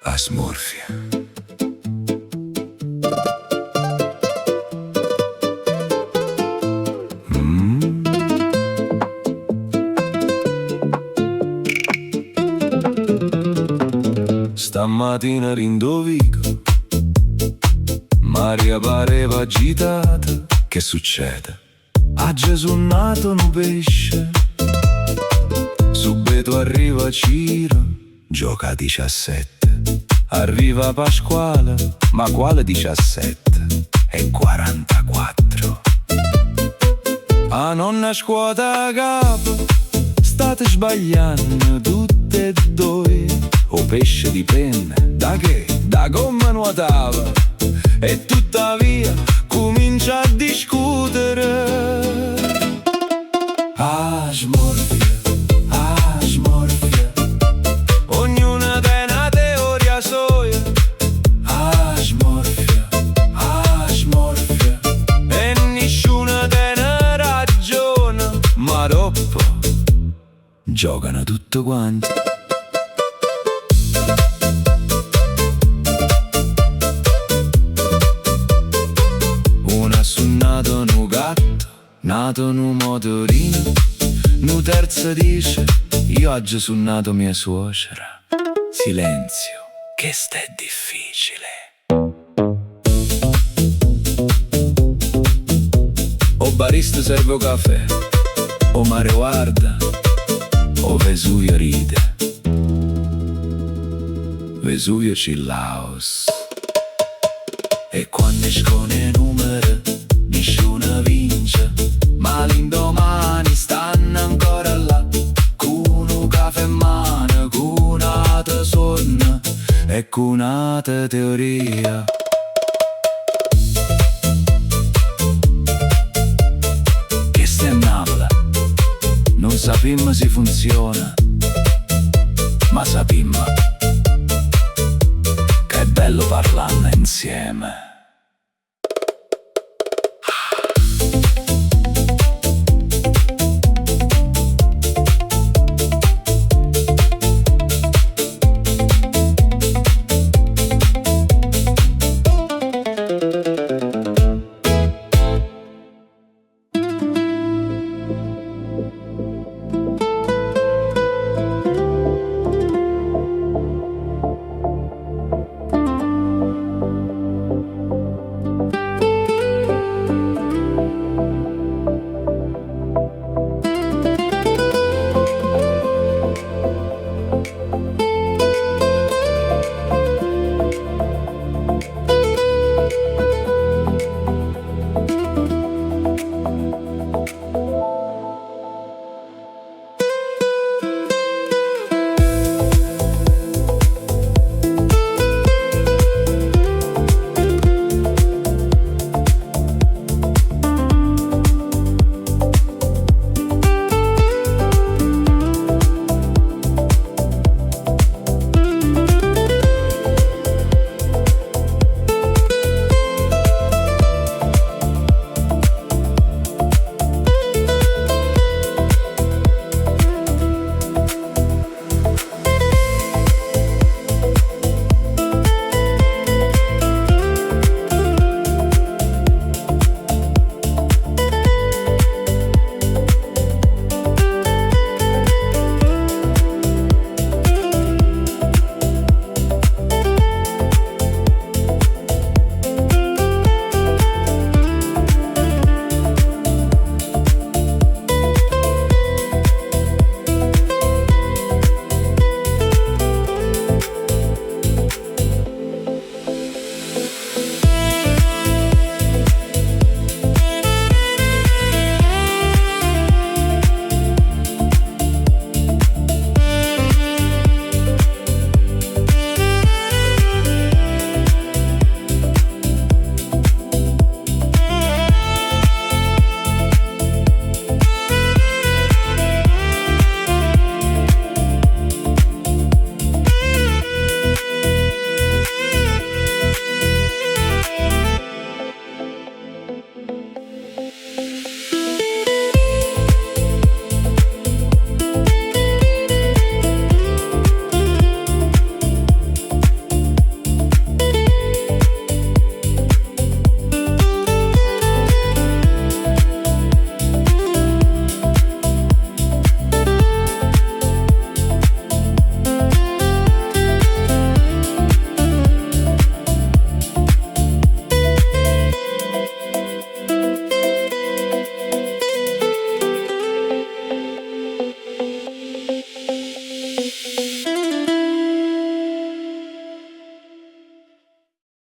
a Smorfia. Stamattina rindovico, Maria pareva agitata. Che succede? Ha Gesù nato un pesce. Subito arriva Ciro, gioca a 17. Arriva Pasquale, ma quale 17? È 44. A nonna scuola capo, state sbagliando tutte e due. O pesce di penna, da che? Da come nuotava. E tuttavia comincia a discutere. Ah, Smorfia, ah, Smorfia, ognuna ha una teoria sua. Ah, Smorfia, e nessuna te ne ragiona. Ma dopo giocano tutto quanti. Nato in un motorino, nu terzo dice, io oggi sono nato mia suocera. Silenzio, che sta è difficile. O barista serve caffè, o mare guarda, o Vesuvio ride. Vesuvio chillaus. E quando escono i numeri, nessuno vince. Ma l'indomani stanno ancora là, con un caffè in mano, con un'altra sonno e con un'altra teoria. Che sta in Napoli, non sappiamo se funziona, ma sappiamo che è bello parlarne insieme.